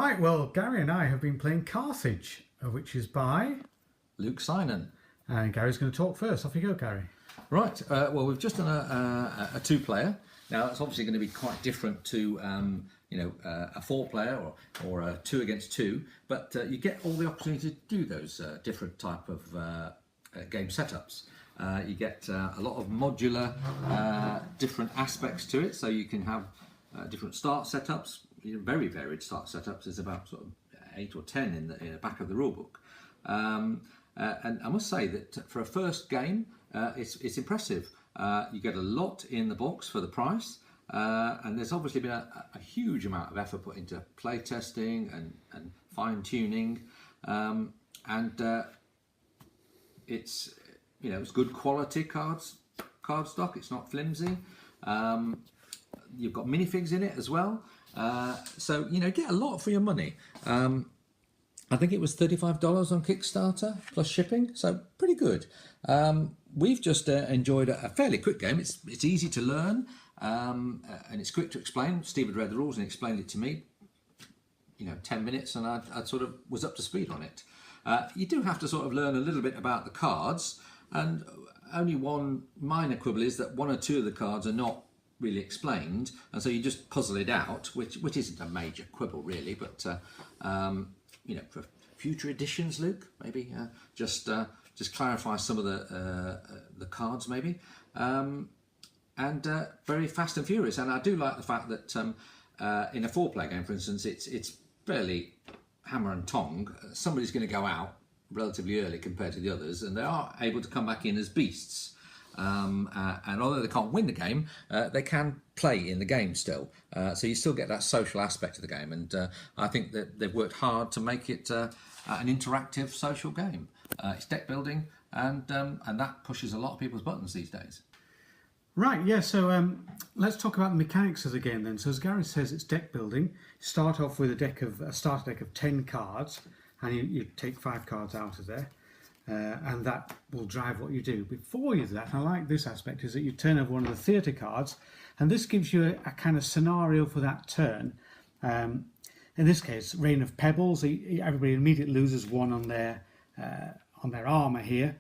Right, well, Gary and I have been playing Carthage, which is by Luke Sinan. And Gary's going to talk first. Off you go, Gary. Right, well, we've just done a two-player. Now, that's obviously going to be quite different to, a four-player or a 2 against 2, but you get all the opportunity to do those different type of game setups. You get a lot of modular, different aspects to it, so you can have different start setups, very varied start setups. There's about sort of 8 or 10 in the back of the rulebook. And I must say that for a first game, it's impressive. You get a lot in the box for the price, and there's obviously been a huge amount of effort put into play testing and fine tuning, and it's good quality card stock. It's not flimsy. You've got minifigs in it as well, so get a lot for your money. I think it was $35 on Kickstarter plus shipping, so pretty good. We've just enjoyed a fairly quick game. It's easy to learn, and it's quick to explain. Steve had read the rules and explained it to me. 10 minutes, and I sort of was up to speed on it. You do have to sort of learn a little bit about the cards, and only one minor quibble is that 1 or 2 of the cards are not really explained, and so you just puzzle it out, which isn't a major quibble really, but for future editions, Luke, maybe just clarify some of the cards, maybe, and very fast and furious. And I do like the fact that in a 4-player game, for instance, it's fairly hammer and tong. Somebody's going to go out relatively early compared to the others, and they are able to come back in as beasts. And although they can't win the game, they can play in the game still. So you still get that social aspect of the game, and I think that they've worked hard to make it an interactive social game. It's deck building, and that pushes a lot of people's buttons these days. Right, yeah, so let's talk about the mechanics of the game then. So as Gary says, it's deck building. You start off with a starter deck of 10 cards, and you take 5 cards out of there. And that will drive what you do. Before you do that, I like this aspect, is that you turn over one of the theatre cards, and this gives you a kind of scenario for that turn. In this case, Rain of Pebbles. Everybody immediately loses 1 on their armour here.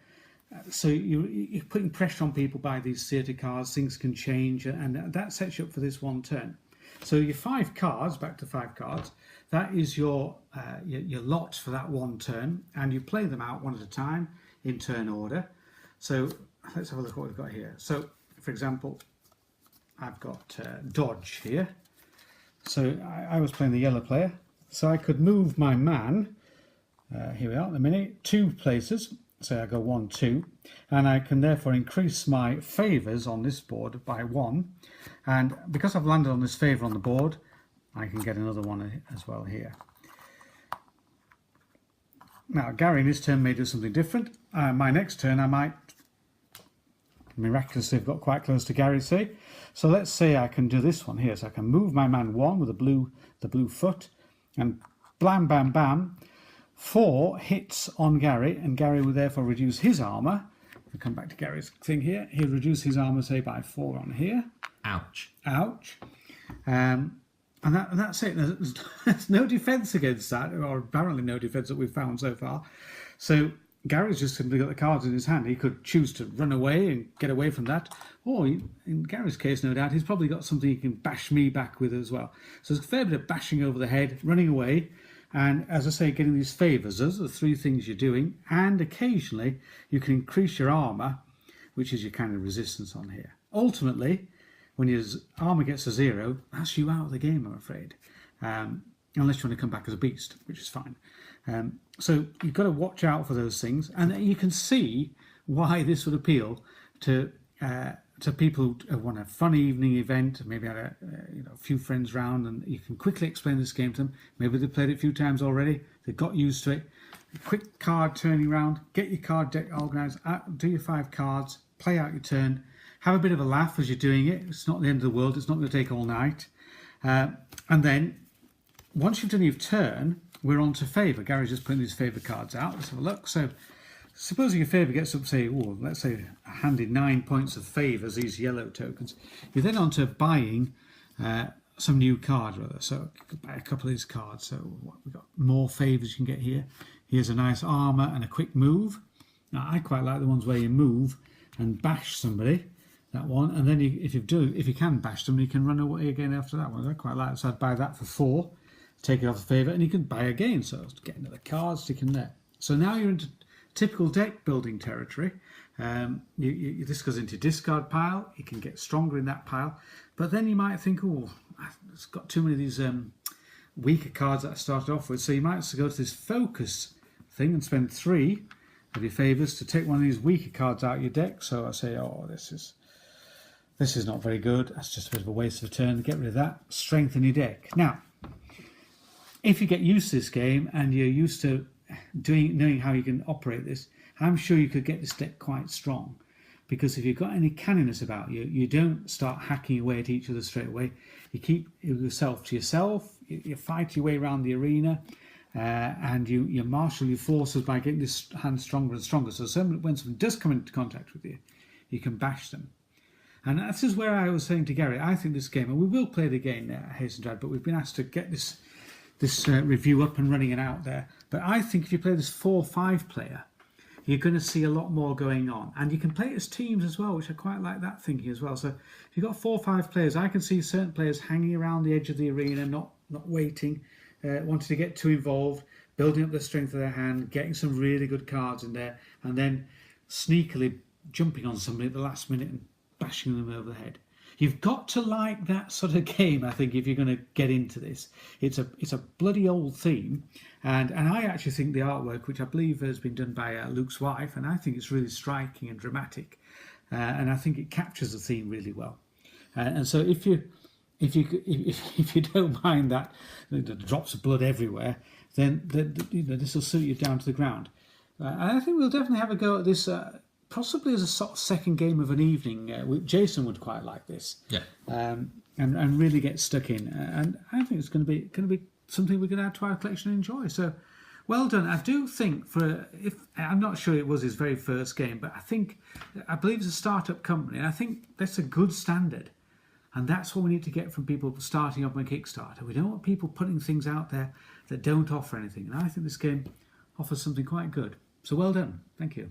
So you're putting pressure on people by these theatre cards. Things can change, and that sets you up for this one turn. So your 5 cards, back to 5 cards, that is your lot for that one turn, and you play them out one at a time in turn order. So let's have a look at what we've got here. So, for example, I've got dodge here. So I was playing the yellow player, so I could move my man, here we are, the mini, 2 places. So I go 1, 2, and I can therefore increase my favours on this board by 1. And because I've landed on this favour on the board, I can get another one as well here. Now, Gary in his turn may do something different. My next turn, I might miraculously have got quite close to Gary, say. So let's say I can do this one here. So I can move my man 1 with the blue foot, and blam, bam, bam. 4 hits on Gary, and Gary will therefore reduce his armour. We'll come back to Gary's thing here. He'll reduce his armour, say, by 4 on here. Ouch. Ouch. And that's it. There's no defence against that, or apparently no defence that we've found so far. So Gary's just simply got the cards in his hand. He could choose to run away and get away from that, or in Gary's case, no doubt, he's probably got something he can bash me back with as well. So there's a fair bit of bashing over the head, running away, and as I say, getting these favours. Those are the 3 things you're doing, and occasionally you can increase your armour, which is your kind of resistance on here. Ultimately, when your armour gets to 0, that's you out of the game, I'm afraid. Unless you want to come back as a beast, which is fine. So you've got to watch out for those things, and you can see why this would appeal to people who want a fun evening event, maybe had a few friends round, and you can quickly explain this game to them. Maybe they've played it a few times already, they've got used to it. Quick card turning round, get your card deck organised, do your 5 cards, play out your turn, have a bit of a laugh as you're doing it. It's not the end of the world, it's not going to take all night. And then, once you've done your turn, we're on to favour. Gary's just putting his favour cards out. Let's have a look. So, supposing your favour gets up, say, let's say a handy 9 points of favours, these yellow tokens. You're then on to buying some new cards rather. So I could buy a couple of these cards. So we've got more favours you can get here. Here's a nice armour and a quick move. Now I quite like the ones where you move and bash somebody. That one, and then if you can bash them, you can run away again after that one. I quite like it. So I'd buy that for 4, take it off the favour, and you can buy again. So get another card, stick in there. So now you're into typical deck building territory. This goes into discard pile. You can get stronger in that pile, but then you might think, oh, it's got too many of these weaker cards that I started off with. So you might go to this focus thing and spend 3 of your favours to take one of these weaker cards out of your deck. So I say, oh, this is not very good. That's just a bit of a waste of a turn. Get rid of that. Strengthen your deck. Now, if you get used to this game and you're used to knowing how you can operate this, I'm sure you could get this deck quite strong. Because if you've got any canniness about you, you don't start hacking away at each other straight away. You keep yourself to yourself. You fight your way around the arena. And you marshal your forces by getting this hand stronger and stronger. So when someone does come into contact with you, you can bash them. And this is where I was saying to Gary, I think this game, and we will play it again, Hasten Dad, but we've been asked to get this review up and running and out there. But I think if you play this 4-5 player, you're going to see a lot more going on. And you can play it as teams as well, which I quite like that thinking as well. So if you've got 4-5 players, I can see certain players hanging around the edge of the arena, not waiting, wanting to get too involved, building up the strength of their hand, getting some really good cards in there, and then sneakily jumping on somebody at the last minute and bashing them over the head. You've got to like that sort of game, I think, if you're going to get into this. It's a bloody old theme, and I actually think the artwork, which I believe has been done by Luke's wife, and I think it's really striking and dramatic, and I think it captures the theme really well. And so if you don't mind that the drops of blood everywhere, then this will suit you down to the ground. And I think we'll definitely have a go at this. Possibly as a sort of second game of an evening. Jason would quite like this, and really get stuck in. And I think it's going to be something we're going to add to our collection and enjoy. So, well done. I do think I'm not sure it was his very first game, but I believe it's a startup company, and I think that's a good standard. And that's what we need to get from people starting up on Kickstarter. We don't want people putting things out there that don't offer anything. And I think this game offers something quite good. So well done. Thank you.